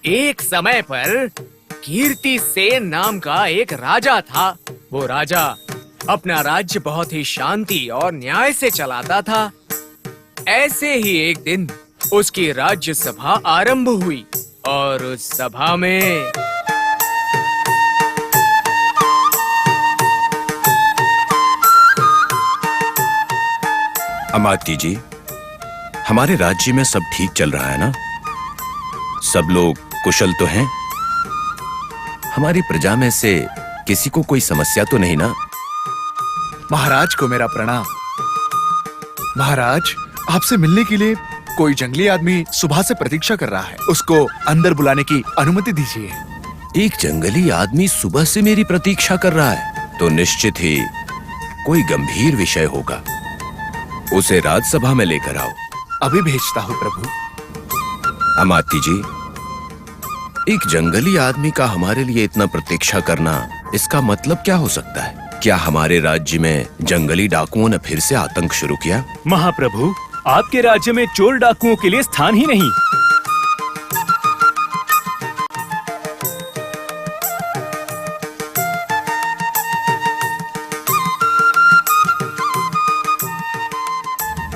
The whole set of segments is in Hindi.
एक समय पर कीर्ति सेन नाम का एक राजा था। वो राजा अपना राज्य बहुत ही शांति और न्याय से चलाता था। ऐसे ही एक दिन उसकी राज्य सभा आरंभ हुई और उस सभा में अमात्य जी, हमारे राज्य में सब ठीक चल रहा है ना? सब लोग कुशल तो हैं? हमारी प्रजा में से किसी को कोई समस्या तो नहीं ना? महाराज को मेरा प्रणाम। महाराज, आपसे मिलने के लिए कोई जंगली आदमी सुबह से प्रतीक्षा कर रहा है। उसको अंदर बुलाने की अनुमति दीजिए। एक जंगली आदमी सुबह से मेरी प्रतीक्षा कर रहा है तो निश्चित ही कोई गंभीर विषय होगा। उसे राजसभा में लेकर आओ। अभी भेजता हूँ प्रभु। अमात्य जी, एक जंगली आदमी का हमारे लिए इतना प्रतीक्षा करना, इसका मतलब क्या हो सकता है? क्या हमारे राज्य में जंगली डाकुओं ने फिर से आतंक शुरू किया? महाप्रभु, आपके राज्य में चोर डाकुओं के लिए स्थान ही नहीं।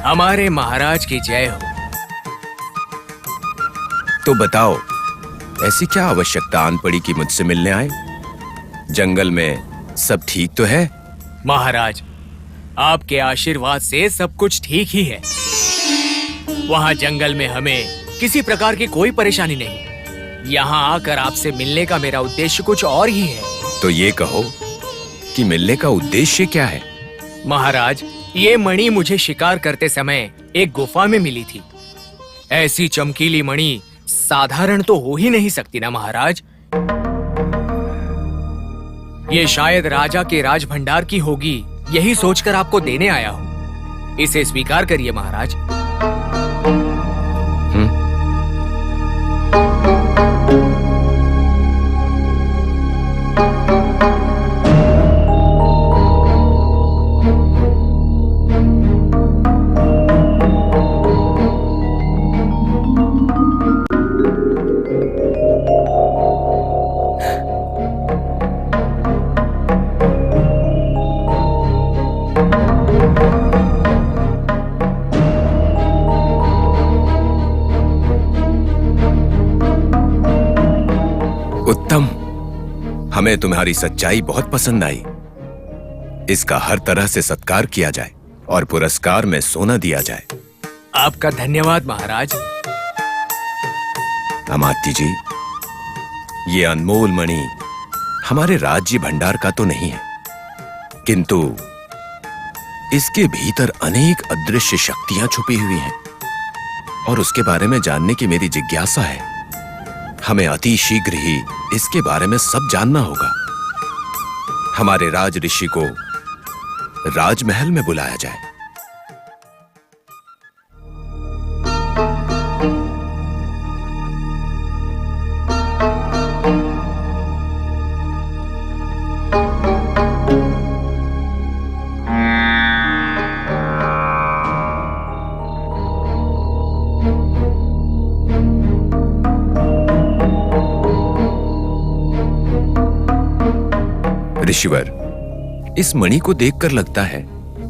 हमारे महाराज की जय हो। तो बताओ, ऐसी क्या आवश्यकता आन पड़ी कि मुझसे मिलने आए? जंगल में सब ठीक तो है? महाराज, आपके आशीर्वाद से सब कुछ ठीक ही है। वहाँ जंगल में हमें किसी प्रकार की कोई परेशानी नहीं। यहाँ आकर आपसे मिलने का मेरा उद्देश्य कुछ और ही है। तो ये कहो कि मिलने का उद्देश्य क्या है? महाराज, ये मणि मुझे शिकार करते समय एक गुफा में मिली थी। ऐसी चमकीली मणि साधारण तो हो ही नहीं सकती ना महाराज। ये शायद राजा के राज भंडार की होगी, यही सोचकर आपको देने आया हूँ। इसे स्वीकार करिए महाराज। उत्तम, हमें तुम्हारी सच्चाई बहुत पसंद आई। इसका हर तरह से सत्कार किया जाए और पुरस्कार में सोना दिया जाए। आपका धन्यवाद महाराज। अमात्य जी, ये अनमोल मणि हमारे राज्य भंडार का तो नहीं है, किंतु इसके भीतर अनेक अदृश्य शक्तियां छुपी हुई हैं और उसके बारे में जानने की मेरी जिज्ञासा है। हमें अति शीघ्र ही इसके बारे में सब जानना होगा। हमारे राज ऋषि को राजमहल में बुलाया जाए। ऋषिवर, इस मणि को देखकर लगता है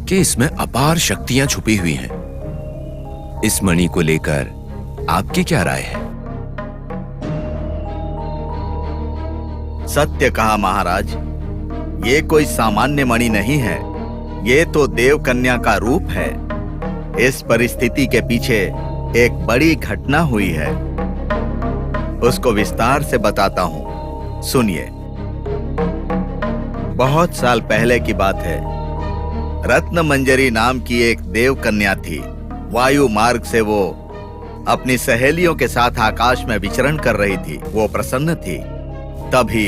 कि इसमें अपार शक्तियां छुपी हुई हैं। इस मणि को लेकर आपकी क्या राय है? सत्य कहा महाराज, ये कोई सामान्य मणि नहीं है। ये तो देव कन्या का रूप है। इस परिस्थिति के पीछे एक बड़ी घटना हुई है। उसको विस्तार से बताता हूं, सुनिए। बहुत साल पहले की बात है। रत्न मंजरी नाम की एक देव कन्या थी। वायु मार्ग से वो अपनी सहेलियों के साथ आकाश में विचरण कर रही थी। वो प्रसन्न थी। तभी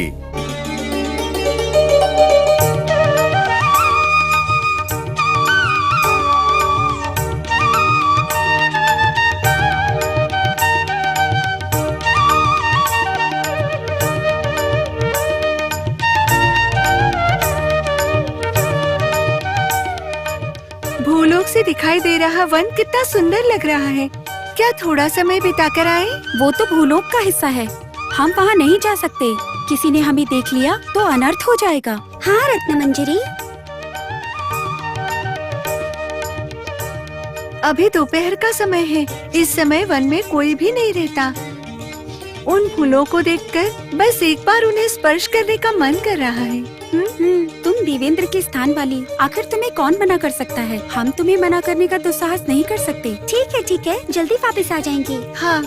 भूलोक से दिखाई दे रहा वन कितना सुंदर लग रहा है। क्या थोड़ा समय बिताकर आए? वो तो भूलोक का हिस्सा है। हम वहाँ नहीं जा सकते। किसी ने हमें देख लिया तो अनर्थ हो जाएगा। हाँ रत्नमंजरी, अभी दोपहर का समय है। इस समय वन में कोई भी नहीं रहता। उन फूलों को देखकर बस एक बार उन्हें स्पर्श करने का मन कर रहा है। तुम देवेंद्र के स्थान वाली, आखिर तुम्हें कौन मना कर सकता है? हम तुम्हें मना करने का दुस्साहस नहीं कर सकते। ठीक है, जल्दी वापस आ जाएंगे। हाँ।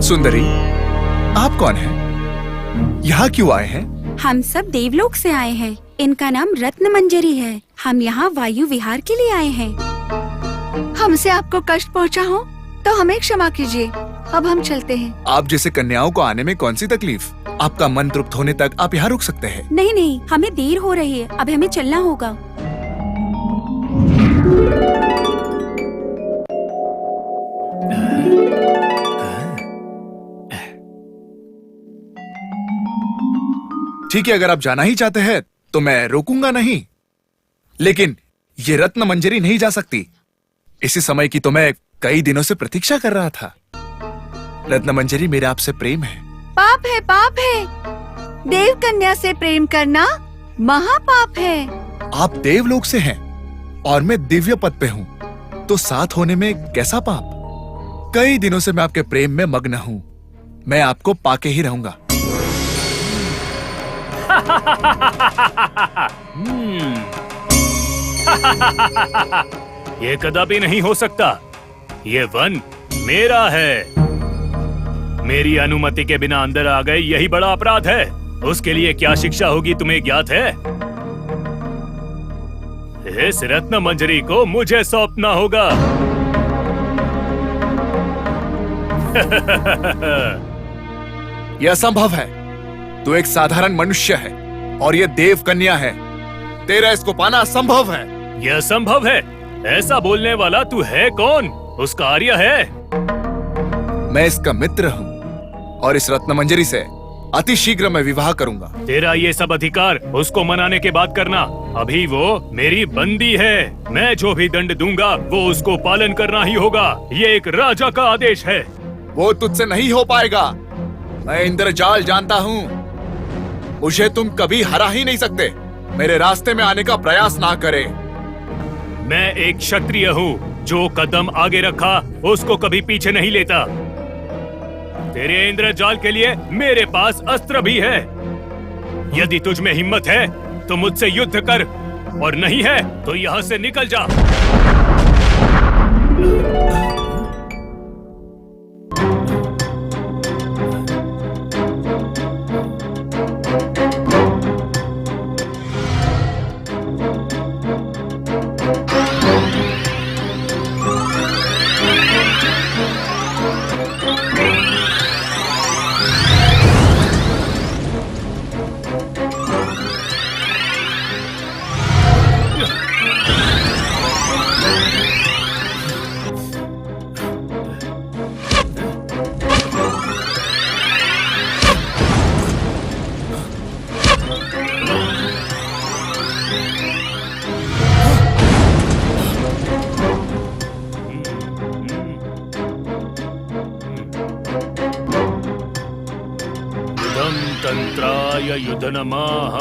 सुंदरी, आप कौन हैं? यहाँ क्यों आए हैं? हम सब देवलोक से आए हैं। इनका नाम रत्नमंजरी है। हम यहाँ वायु विहार के लिए आए हैं। हमसे आपको कष्ट पहुँचा हो तो हमें क्षमा कीजिए। अब हम चलते हैं। आप जैसे कन्याओं को आने में कौन सी तकलीफ? आपका मन तृप्त होने तक आप यहाँ रुक सकते हैं। नहीं, हमें देर हो रही है। अब हमें चलना होगा। ठीक है, अगर आप जाना ही चाहते हैं तो मैं रोकूंगा नहीं, लेकिन ये रत्न मंजरी नहीं जा सकती। इसी समय की तो मैं कई दिनों से प्रतीक्षा कर रहा था। रत्न मंजरी, मेरा आपसे प्रेम है। पाप है, पाप है। देव कन्या से प्रेम करना महापाप है। आप देवलोक से हैं और मैं दिव्य पद पे हूँ, तो साथ होने में कैसा पाप? कई दिनों से मैं आपके प्रेम में मग्न हूँ। मैं आपको पाके ही रहूंगा। ये कदापि नहीं हो सकता। ये वन मेरा है। मेरी अनुमति के बिना अंदर आ गए, यही बड़ा अपराध है। उसके लिए क्या शिक्षा होगी तुम्हें ज्ञात है? इस रत्न मंजरी को मुझे सौंपना होगा। यह असंभव है। तू एक साधारण मनुष्य है और ये देव कन्या है। तेरा इसको पाना असंभव है। यह संभव है? ऐसा बोलने वाला तू है कौन? उसका आर्य है। मैं इसका मित्र हूँ और इस रत्न मंजरी से अति शीघ्र मैं विवाह करूंगा। तेरा ये सब अधिकार उसको मनाने के बाद करना। अभी वो मेरी बंदी है। मैं जो भी दंड दूंगा वो उसको पालन करना ही होगा। ये एक राजा का आदेश है। वो तुझसे नहीं हो पाएगा। मैं इंद्रजाल जानता हूँ। मुझे तुम कभी हरा ही नहीं सकते। मेरे रास्ते में आने का प्रयास ना करे। मैं एक क्षत्रिय हूँ। जो कदम आगे रखा उसको कभी पीछे नहीं लेता। तेरे इंद्रजाल के लिए मेरे पास अस्त्र भी है। यदि तुझ में हिम्मत है तो मुझसे युद्ध कर, और नहीं है तो यहाँ से निकल जा। तंत्राय युध नमः।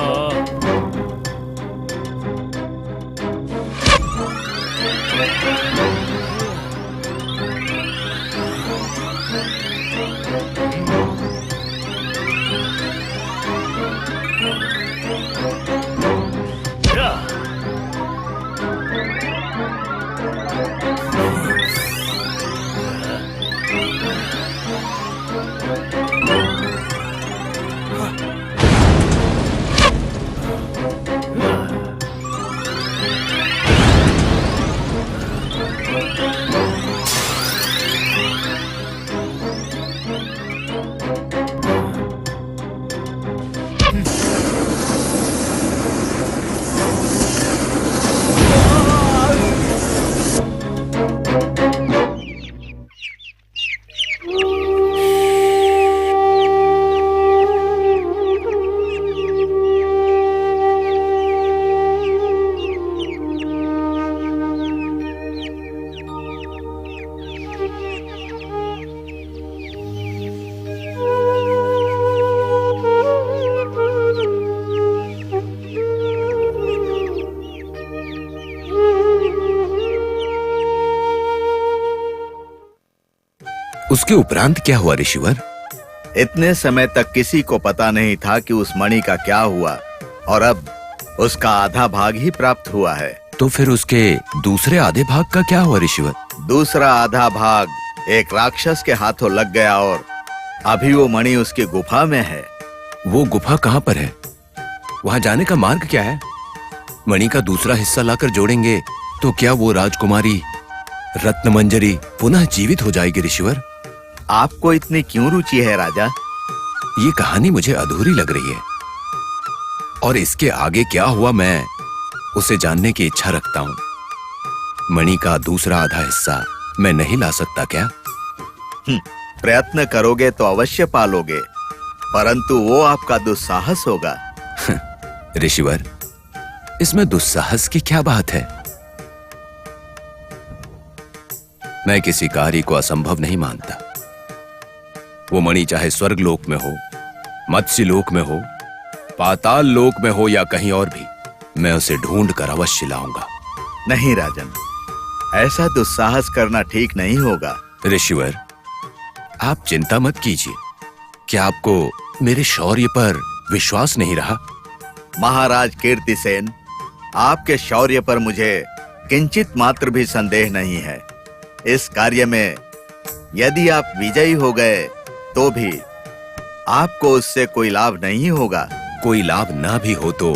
उसके उपरांत क्या हुआ ऋषिवर? इतने समय तक किसी को पता नहीं था कि उस मणि का क्या हुआ, और अब उसका आधा भाग ही प्राप्त हुआ है। तो फिर उसके दूसरे आधे भाग का क्या हुआ ऋषिवर? दूसरा आधा भाग एक राक्षस के हाथों लग गया और अभी वो मणि उसकी गुफा में है। वो गुफा कहाँ पर है? वहां जाने का मार्ग क्या है? मणि का दूसरा हिस्सा लाकर जोड़ेंगे तो क्या वो राजकुमारी रत्नमंजरी पुनः जीवित हो जाएगी ऋषिवर? आपको इतनी क्यों रुचि है राजा? ये कहानी मुझे अधूरी लग रही है, और इसके आगे क्या हुआ मैं उसे जानने की इच्छा रखता हूँ। मणि का दूसरा आधा हिस्सा मैं नहीं ला सकता क्या? प्रयत्न करोगे तो अवश्य पालोगे, परंतु वो आपका दुस्साहस होगा। ऋषिवर, इसमें दुस्साहस की क्या बात है? मैं किसी कार्य को असंभव नहीं मानता। वो मणि चाहे स्वर्ग लोक में हो, मत्स्य लोक में हो, पाताल लोक में हो या कहीं और भी, मैं उसे ढूंढ कर अवश्य लाऊंगा। नहीं राजन, ऐसा दुस्साहस करना ठीक नहीं होगा। ऋषिवर, आप चिंता मत कीजिए। क्या आपको मेरे शौर्य पर विश्वास नहीं रहा? महाराज कीर्तिसेन, आपके शौर्य पर मुझे किंचित मात्र भी संदेह नहीं है। इस कार्य में यदि आप विजयी हो गए तो भी आपको उससे कोई लाभ नहीं होगा। कोई लाभ ना भी हो तो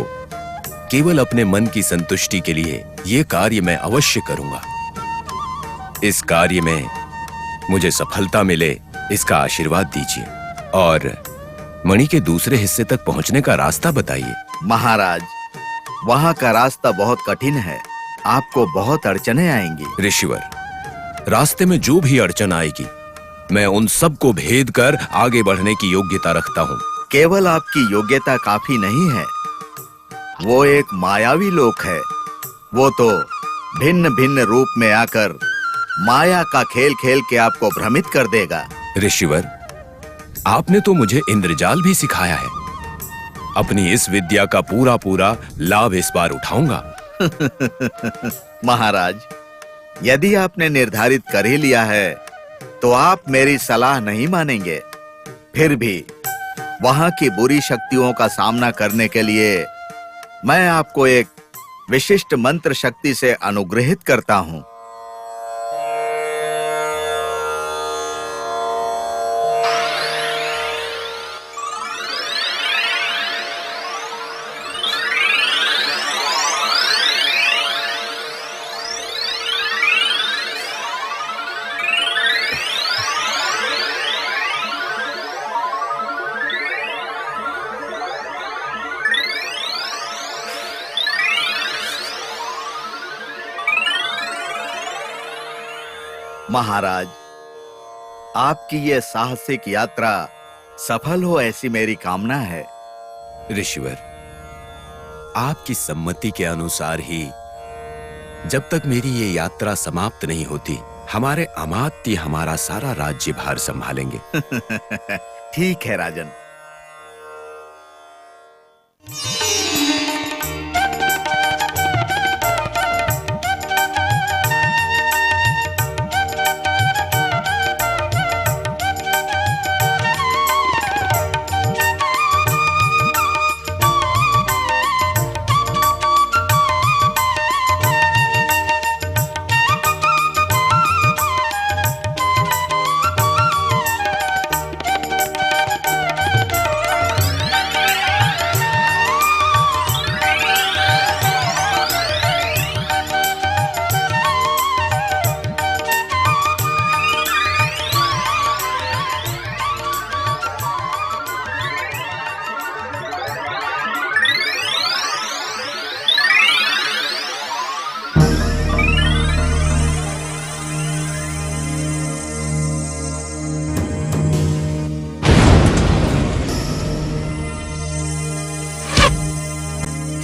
केवल अपने मन की संतुष्टि के लिए ये कार्य मैं अवश्य करूंगा। इस कार्य में मुझे सफलता मिले, इसका आशीर्वाद दीजिए, और मणि के दूसरे हिस्से तक पहुंचने का रास्ता बताइए। महाराज, वहां का रास्ता बहुत कठिन है, आपको बहुत अड़चने आएंगी। ऋषिवर, रास्ते में जो भी अड़चन आएगी मैं उन सब को भेद कर आगे बढ़ने की योग्यता रखता हूँ। केवल आपकी योग्यता काफी नहीं है, वो एक मायावी लोक है। वो तो भिन्न भिन्न रूप में आकर माया का खेल खेल के आपको भ्रमित कर देगा। ऋषिवर, आपने तो मुझे इंद्रजाल भी सिखाया है। अपनी इस विद्या का पूरा पूरा लाभ इस बार उठाऊंगा। महाराज, यदि आपने निर्धारित कर ही लिया है तो आप मेरी सलाह नहीं मानेंगे। फिर भी वहां की बुरी शक्तियों का सामना करने के लिए मैं आपको एक विशिष्ट मंत्र शक्ति से अनुग्रहित करता हूं। महाराज, आपकी यह साहसिक यात्रा सफल हो ऐसी मेरी कामना है। ऋषिवर, आपकी सम्मति के अनुसार ही जब तक मेरी ये यात्रा समाप्त नहीं होती, हमारे अमात्य हमारा सारा राज्य भार संभालेंगे। ठीक है राजन।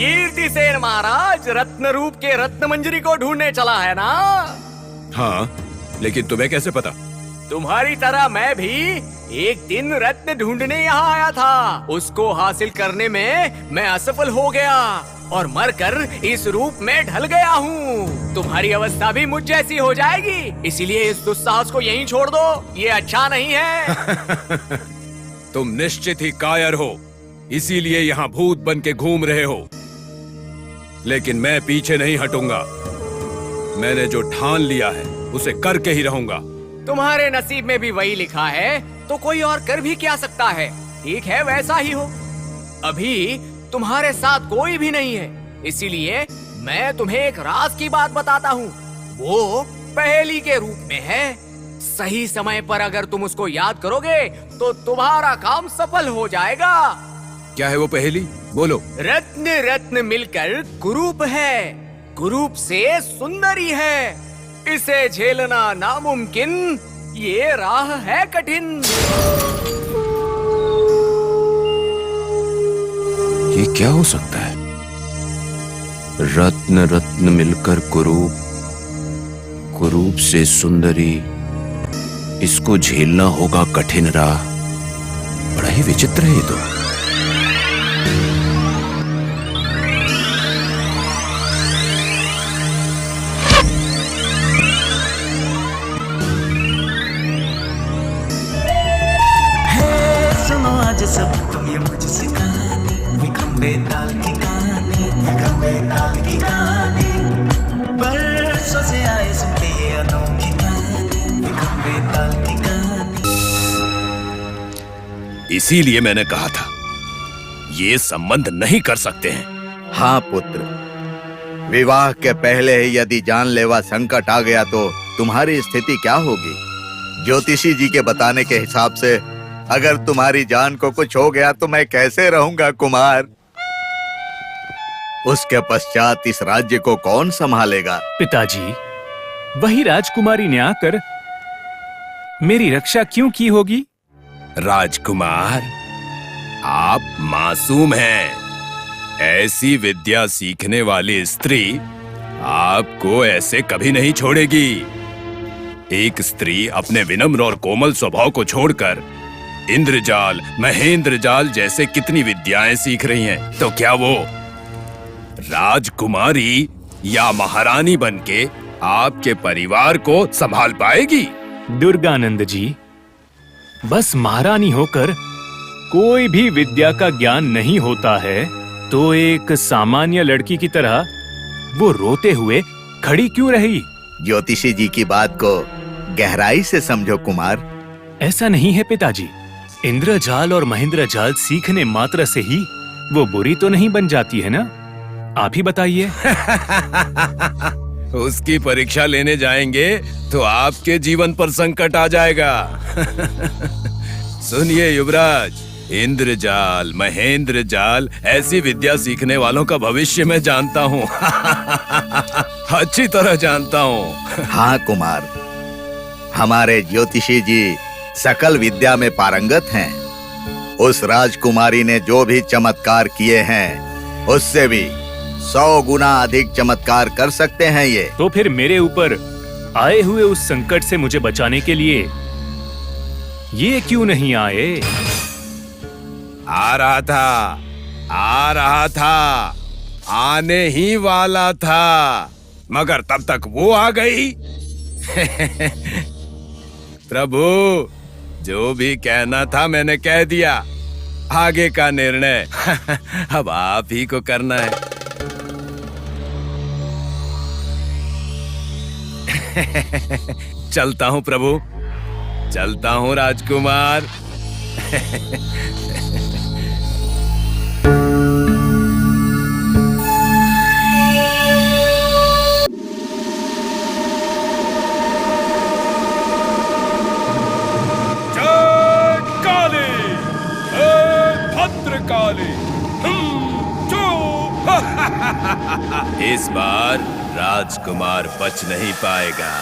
कीर्तिसेन महाराज रत्न रूप के रत्न मंजरी को ढूंढने चला है ना? हाँ, लेकिन तुम्हें कैसे पता? तुम्हारी तरह मैं भी एक दिन रत्न ढूंढने यहाँ आया था। उसको हासिल करने में मैं असफल हो गया। और मरकर इस रूप में ढल गया हूँ। तुम्हारी अवस्था भी मुझ जैसी हो जाएगी, इसीलिए इस दुस्साहस को यहीं छोड़ दो, ये अच्छा नहीं है। तुम निश्चित ही कायर हो, इसीलिए यहाँ भूत बन के घूम रहे हो। लेकिन मैं पीछे नहीं हटूंगा। मैंने जो ठान लिया है उसे करके ही रहूंगा। तुम्हारे नसीब में भी वही लिखा है, तो कोई और कर भी क्या सकता है। ठीक है, वैसा ही हो। अभी तुम्हारे साथ कोई भी नहीं है, इसीलिए मैं तुम्हें एक राज की बात बताता हूँ। वो पहेली के रूप में है। सही समय पर अगर तुम उसको याद करोगे तो तुम्हारा काम सफल हो जाएगा। क्या है वो पहेली? बोलो। रत्न रत्न मिलकर कुरूप है, कुरूप से सुंदरी है, इसे झेलना नामुमकिन, ये राह है कठिन। ये क्या हो सकता है? रत्न रत्न मिलकर कुरूप, कुरूप से सुंदरी, इसको झेलना होगा कठिन राह। बड़ा ही विचित्र है ये तो। सुनो आज सब तुम ये मुझसे कहानी, खंबे ताल की कहानी, खंबे ताल की कहानी, बरसों से आए सुन के ये अनोखी कहानी, खंबे ताल की कहानी। इसीलिए मैंने कहा था ये संबंध नहीं कर सकते हैं। हाँ पुत्र, विवाह के पहले ही यदि जानलेवा संकट आ गया तो तुम्हारी स्थिति क्या होगी? ज्योतिषी जी के बताने के हिसाब से अगर तुम्हारी जान को कुछ हो गया तो मैं कैसे रहूंगा कुमार? उसके पश्चात इस राज्य को कौन संभालेगा? पिताजी, वही राजकुमारी ने आकर मेरी रक्षा क्यों की होगी? राजकुमार, आप मासूम हैं। ऐसी विद्या सीखने वाली स्त्री आपको ऐसे कभी नहीं छोड़ेगी। एक स्त्री अपने विनम्र और कोमल स्वभाव को छोड़कर इंद्रजाल, महेंद्रजाल जैसे कितनी विद्याएं सीख रही हैं, तो क्या वो राजकुमारी या महारानी बनके आपके परिवार को संभाल पाएगी? दुर्गानंद जी, बस महारानी होकर कोई भी विद्या का ज्ञान नहीं होता है, तो एक सामान्य लड़की की तरह वो रोते हुए खड़ी क्यों रही? ज्योतिषी जी की बात को गहराई से समझो कुमार। ऐसा नहीं है पिताजी, इंद्रजाल और महेंद्रजाल सीखने मात्र से ही वो बुरी तो नहीं बन जाती है ना? आप ही बताइए। उसकी परीक्षा लेने जाएंगे तो आपके जीवन पर संकट आ जाएगा। सुनिए युवराज, इंद्रजाल, महेंद्रजाल ऐसी विद्या सीखने वालों का भविष्य मैं जानता हूँ। अच्छी तरह जानता हूँ। हाँ कुमार, हमारे ज्योतिषी जी सकल विद्या में पारंगत हैं। उस राजकुमारी ने जो भी चमत्कार किए हैं उससे भी 100 गुना अधिक चमत्कार कर सकते हैं ये। तो फिर मेरे ऊपर आए हुए उस संकट से मुझे बचाने के लिए ये क्यों नहीं आए? आ रहा था, आ रहा था, आने ही वाला था, मगर तब तक वो आ गई। प्रभु, जो भी कहना था मैंने कह दिया। आगे का निर्णय अब आप ही को करना है। चलता हूँ प्रभु, चलता हूँ राजकुमार। इस बार राजकुमार बच नहीं पाएगा।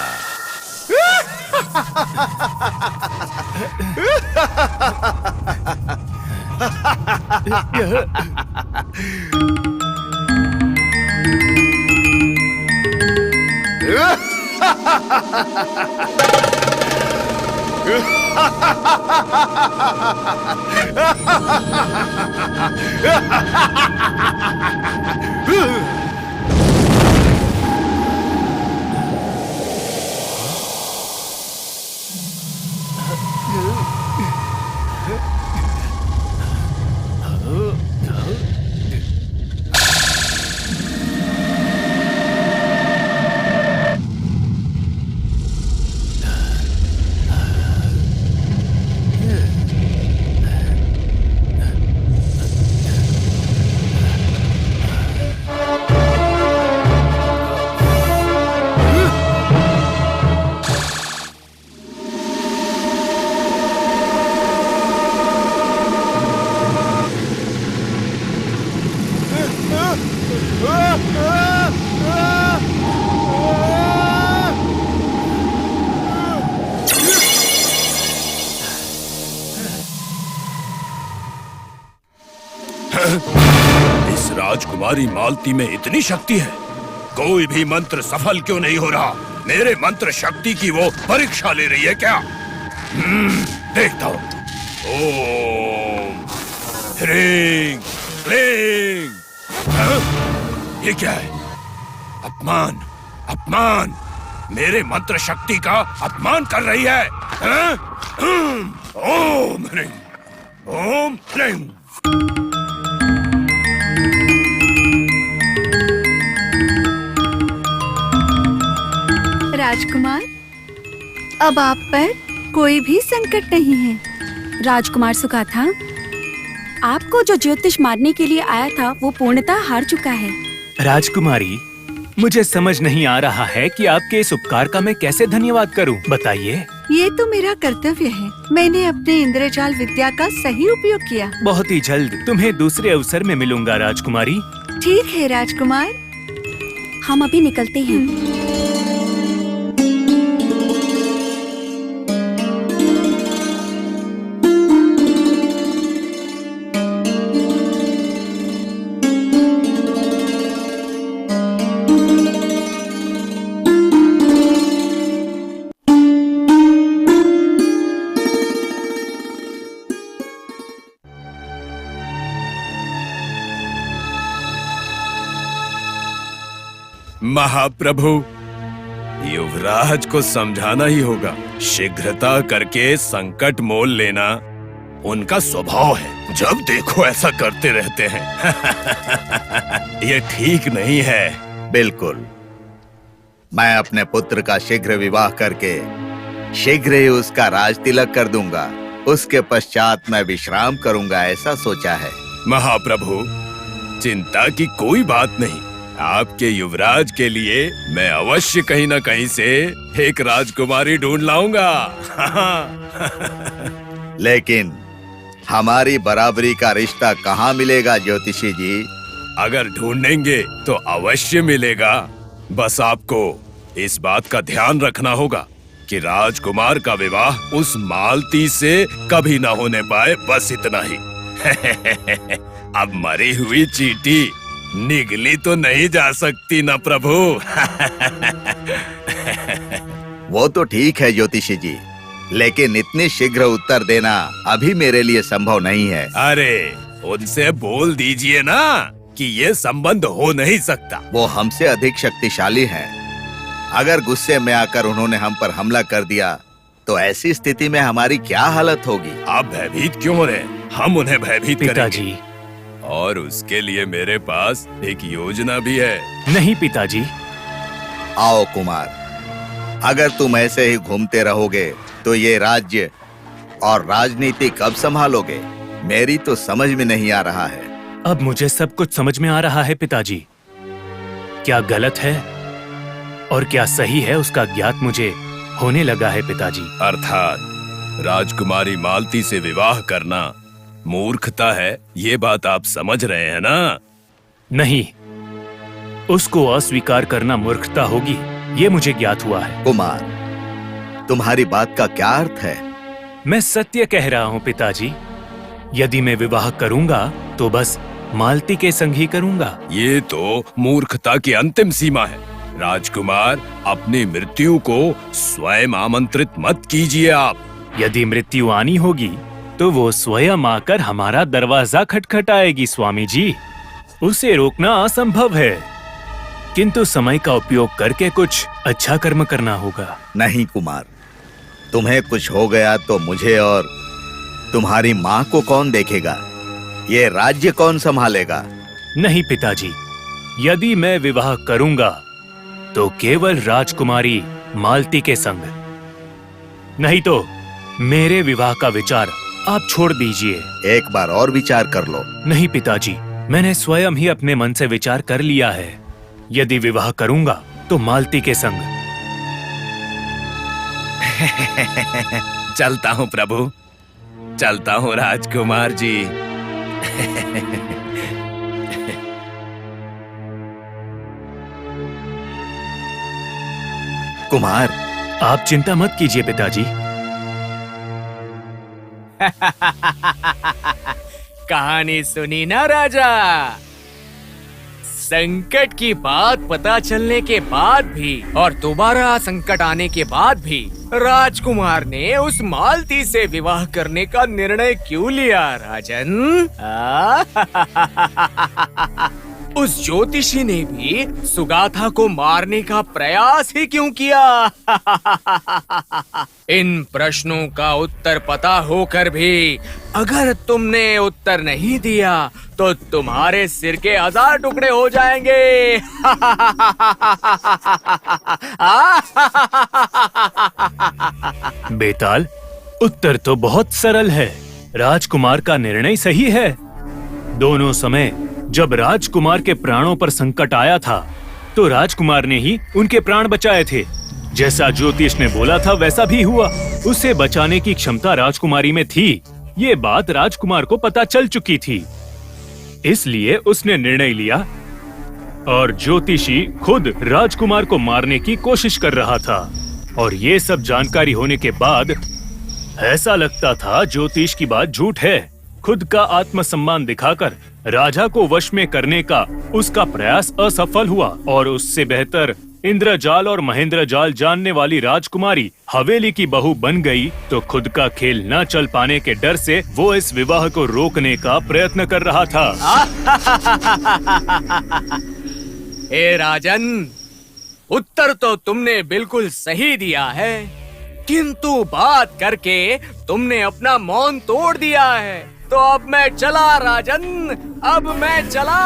इस राजकुमारी मालती में इतनी शक्ति है, कोई भी मंत्र सफल क्यों नहीं हो रहा? मेरे मंत्र शक्ति की वो परीक्षा ले रही है क्या? देखता हूं। ओम ह्रीं क्लीं। हाँ? ये क्या है? अपमान, अपमान! मेरे मंत्र शक्ति का अपमान कर रही है। हाँ? ओम ह्रीं, ओम ह्रीं। राजकुमार, अब आप पर कोई भी संकट नहीं है। राजकुमार सुगाथा, आपको जो ज्योतिष मारने के लिए आया था वो पूर्णतः हार चुका है। राजकुमारी, मुझे समझ नहीं आ रहा है कि आपके इस उपकार का मैं कैसे धन्यवाद करूं। बताइए। ये तो मेरा कर्तव्य है। मैंने अपने इंद्रजाल विद्या का सही उपयोग किया। बहुत ही जल्द तुम्हें दूसरे अवसर में मिलूंगा राजकुमारी। ठीक है राजकुमार। हम अभी निकलते हैं। महाप्रभु, युवराज को समझाना ही होगा। शीघ्रता करके संकट मोल लेना उनका स्वभाव है। जब देखो ऐसा करते रहते हैं। ये ठीक नहीं है। बिल्कुल, मैं अपने पुत्र का शीघ्र विवाह करके शीघ्र ही उसका राज तिलक कर दूंगा। उसके पश्चात मैं विश्राम करूंगा, ऐसा सोचा है। महाप्रभु, चिंता की कोई बात नहीं। आपके युवराज के लिए मैं अवश्य कहीं न कहीं से एक राजकुमारी ढूंढ लाऊंगा। लेकिन हमारी बराबरी का रिश्ता कहाँ मिलेगा ज्योतिषी जी? अगर ढूंढेंगे तो अवश्य मिलेगा। बस आपको इस बात का ध्यान रखना होगा कि राजकुमार का विवाह उस मालती से कभी ना होने पाए, बस इतना ही। अब मरी हुई चींटी निगली तो नहीं जा सकती ना प्रभु। वो तो ठीक है ज्योतिषी जी, लेकिन इतनी शीघ्र उत्तर देना अभी मेरे लिए संभव नहीं है। अरे उनसे बोल दीजिए ना कि ये संबंध हो नहीं सकता। वो हमसे अधिक शक्तिशाली हैं। अगर गुस्से में आकर उन्होंने हम पर हमला कर दिया तो ऐसी स्थिति में हमारी क्या हालत होगी? आप भयभीत क्यों हो रहे हैं? हम उन्हें भयभीत करेंगे। पिताजी। और उसके लिए मेरे पास एक योजना भी है। नहीं पिताजी। आओ कुमार, अगर तुम ऐसे ही घूमते रहोगे तो ये राज्य और राजनीति कब संभालोगे? मेरी तो समझ में नहीं आ रहा है। अब मुझे सब कुछ समझ में आ रहा है पिताजी। क्या गलत है और क्या सही है उसका ज्ञात मुझे होने लगा है पिताजी। अर्थात राजकुमारी मालती से विवाह करना मूर्खता है, ये बात आप समझ रहे हैं ना? नहीं, उसको अस्वीकार करना मूर्खता होगी, ये मुझे ज्ञात हुआ है। कुमार, तुम्हारी बात का क्या अर्थ है? मैं सत्य कह रहा हूँ पिताजी। यदि मैं विवाह करूंगा तो बस मालती के संग ही करूंगा। ये तो मूर्खता की अंतिम सीमा है। राजकुमार, अपनी मृत्यु को स्वयं आमंत्रित मत कीजिए आप। यदि मृत्यु आनी होगी तो वो स्वयं आकर हमारा दरवाजा खटखटाएगी स्वामी जी। उसे रोकना असंभव है, किंतु समय का उपयोग करके कुछ अच्छा कर्म करना होगा। नहीं कुमार, तुम्हें कुछ हो गया तो मुझे और तुम्हारी माँ को कौन देखेगा? ये राज्य कौन संभालेगा? नहीं पिताजी, यदि मैं विवाह करूंगा तो केवल राजकुमारी मालती के संग, नहीं तो मेरे विवाह का विचार आप छोड़ दीजिए। एक बार और विचार कर लो। नहीं पिताजी, मैंने स्वयं ही अपने मन से विचार कर लिया है। यदि विवाह करूंगा तो मालती के संग। चलता हूँ प्रभु, चलता हूँ राजकुमार जी। कुमार, आप चिंता मत कीजिए पिताजी। कहानी सुनी ना राजा? संकट की बात पता चलने के बाद भी और दोबारा संकट आने के बाद भी राजकुमार ने उस मालती से विवाह करने का निर्णय क्यों लिया राजन? उस ज्योतिषी ने भी सुगाथा को मारने का प्रयास ही क्यों किया? इन प्रश्नों का उत्तर पता होकर भी अगर तुमने उत्तर नहीं दिया तो तुम्हारे सिर के 1000 टुकड़े हो जाएंगे। बेताल, उत्तर तो बहुत सरल है। राजकुमार का निर्णय सही है। दोनों समय जब राजकुमार के प्राणों पर संकट आया था तो राजकुमार ने ही उनके प्राण बचाए थे। जैसा ज्योतिष ने बोला था वैसा भी हुआ। उसे बचाने की क्षमता राजकुमारी में थी। ये बात राजकुमार को पता चल चुकी थी, इसलिए उसने निर्णय लिया और ज्योतिषी खुद राजकुमार को मारने की कोशिश कर रहा था। और ये सब जानकारी होने के बाद ऐसा लगता था ज्योतिष की बात झूठ है। खुद का आत्मसम्मान दिखाकर राजा को वश में करने का उसका प्रयास असफल हुआ और उससे बेहतर इंद्रजाल और महेंद्रजाल जानने वाली राजकुमारी हवेली की बहू बन गई तो खुद का खेल न चल पाने के डर से वो इस विवाह को रोकने का प्रयत्न कर रहा था। ए राजन, उत्तर तो तुमने बिल्कुल सही दिया है, किंतु बात करके तुमने अपना मौन तोड़ दिया है। तो अब मैं चला राजन, अब मैं चला।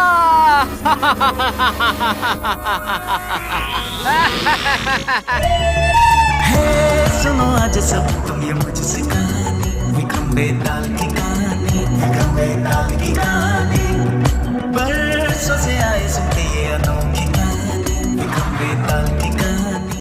हे सुनो आज सब तुम ये मुझसे कहानी, विक्रम बेताल की